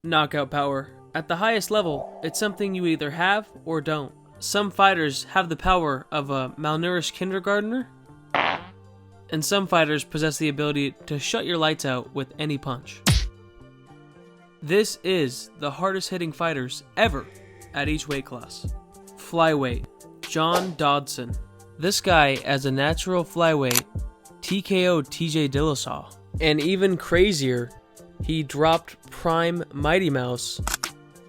Knockout power. At the highest level, it's something you either have or don't. Some fighters have the power of a malnourished kindergartner, and some fighters possess the ability to shut your lights out with any punch. This is the hardest hitting fighters ever at each weight class. Flyweight, John Dodson. This guy, as a natural flyweight, TKO'd TJ Dillashaw. And even crazier, he dropped Prime Mighty Mouse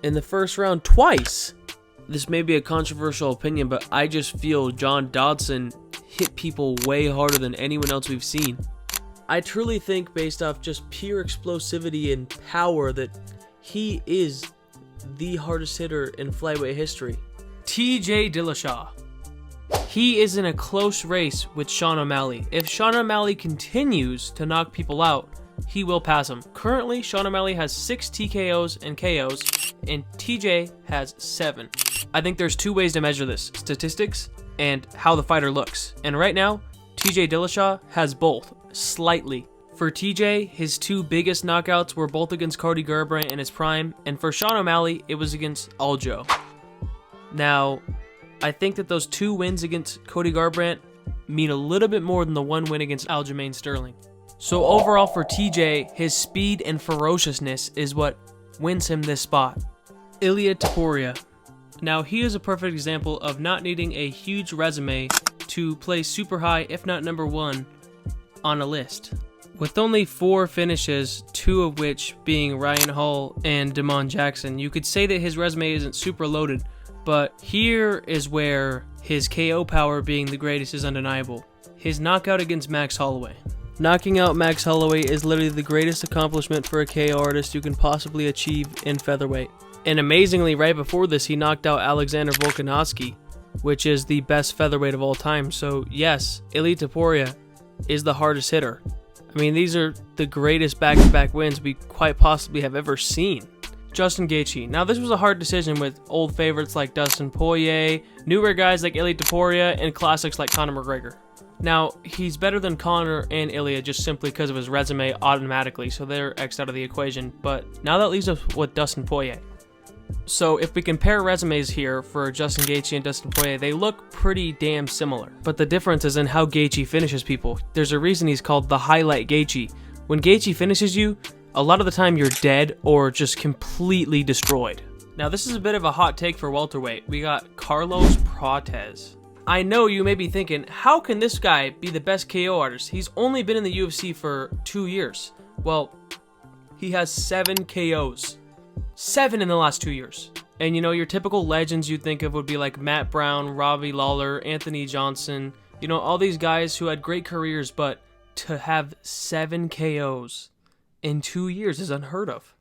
in the first round twice. This may be a controversial opinion, but I just feel John Dodson hit people way harder than anyone else we've seen. I truly think, based off just pure explosivity and power, that he is the hardest hitter in flyweight history. TJ Dillashaw. He is in a close race with Sean O'Malley. If Sean O'Malley continues to knock people out, he will pass him. Currently, Sean O'Malley has 6 TKOs and KOs, and TJ has 7. I think there's 2 ways to measure this: statistics and how the fighter looks. And right now, TJ Dillashaw has both, slightly. For TJ, his 2 biggest knockouts were both against Cody Garbrandt in his prime, and for Sean O'Malley, it was against Aljo. Now, I think that those 2 wins against Cody Garbrandt mean a little bit more than the 1 win against Aljamain Sterling. So overall for TJ, his speed and ferociousness is what wins him this spot. Ilia Topuria. Now, he is a perfect example of not needing a huge resume to place super high, if not number 1, on a list. With only 4 finishes, 2 of which being Ryan Hall and Damon Jackson, you could say that his resume isn't super loaded, but here is where his KO power being the greatest is undeniable. His knockout against Max Holloway. Knocking out Max Holloway is literally the greatest accomplishment for a KO artist you can possibly achieve in featherweight. And amazingly, right before this, he knocked out Alexander Volkanovski, which is the best featherweight of all time. So yes, Ilia Topuria is the hardest hitter. I mean, these are the greatest back-to-back wins we quite possibly have ever seen. Justin Gaethje. Now, this was a hard decision with old favorites like Dustin Poirier, newer guys like Ilia Topuria, and classics like Conor McGregor. Now, he's better than Conor and Ilia just simply because of his resume automatically, so they're X'd out of the equation. But now that leaves us with Dustin Poirier. So if we compare resumes here for Justin Gaethje and Dustin Poirier, they look pretty damn similar. But the difference is in how Gaethje finishes people. There's a reason he's called the highlight Gaethje. When Gaethje finishes you, a lot of the time you're dead or just completely destroyed. Now, this is a bit of a hot take for welterweight. We got Carlos Prates. I know you may be thinking, how can this guy be the best KO artist? He's only been in the UFC for 2 years. Well, he has 7 KOs. 7 in the last 2 years. And you know, your typical legends you'd think of would be like Matt Brown, Robbie Lawler, Anthony Johnson. You know, all these guys who had great careers, but to have 7 KOs in 2 years is unheard of.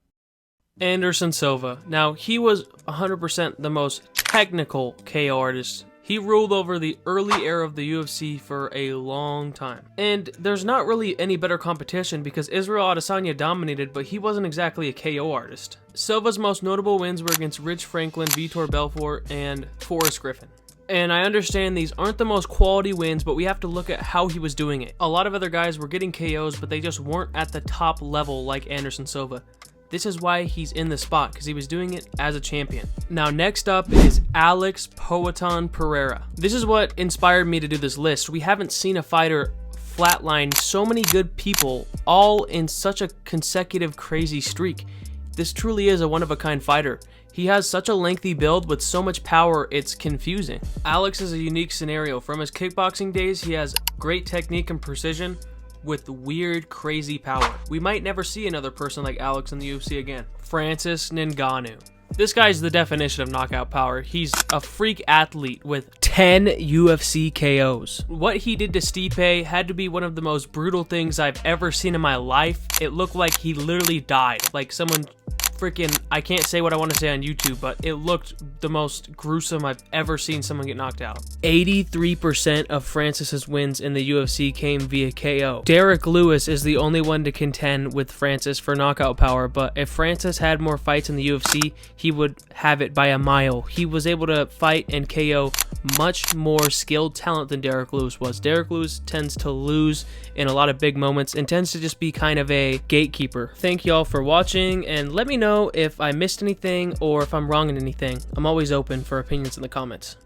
Anderson Silva. Now, he was 100% the most technical KO artist. He ruled over the early era of the UFC for a long time. And there's not really any better competition because Israel Adesanya dominated, but he wasn't exactly a KO artist. Silva's most notable wins were against Rich Franklin, Vitor Belfort, and Forrest Griffin. And I understand these aren't the most quality wins, but we have to look at how he was doing it. A lot of other guys were getting KOs, but they just weren't at the top level like Anderson Silva. This is why he's in the spot, because he was doing it as a champion. Now, next up is Alex Poatan Pereira. This is what inspired me to do this list. We haven't seen a fighter flatline so many good people all in such a consecutive crazy streak. This truly is a one-of-a-kind fighter. He has such a lengthy build with so much power, it's confusing. Alex is a unique scenario. From his kickboxing days, he has great technique and precision with weird, crazy power. We might never see another person like Alex in the UFC again. Francis Ngannou. This guy's the definition of knockout power. He's a freak athlete with 10 UFC KOs. What he did to Stipe had to be one of the most brutal things I've ever seen in my life. It looked like he literally died. Like someone freaking, I can't say what I want to say on YouTube, but it looked the most gruesome I've ever seen someone get knocked out. 83% of Francis's wins in the UFC came via KO. Derek Lewis is the only one to contend with Francis for knockout power, but if Francis had more fights in the UFC, he would have it by a mile. He was able to fight and KO much more skilled talent than Derrick Lewis was. Derrick Lewis tends to lose in a lot of big moments and tends to just be kind of a gatekeeper. Thank y'all for watching, and let me know if I missed anything or if I'm wrong in anything. I'm always open for opinions in the comments.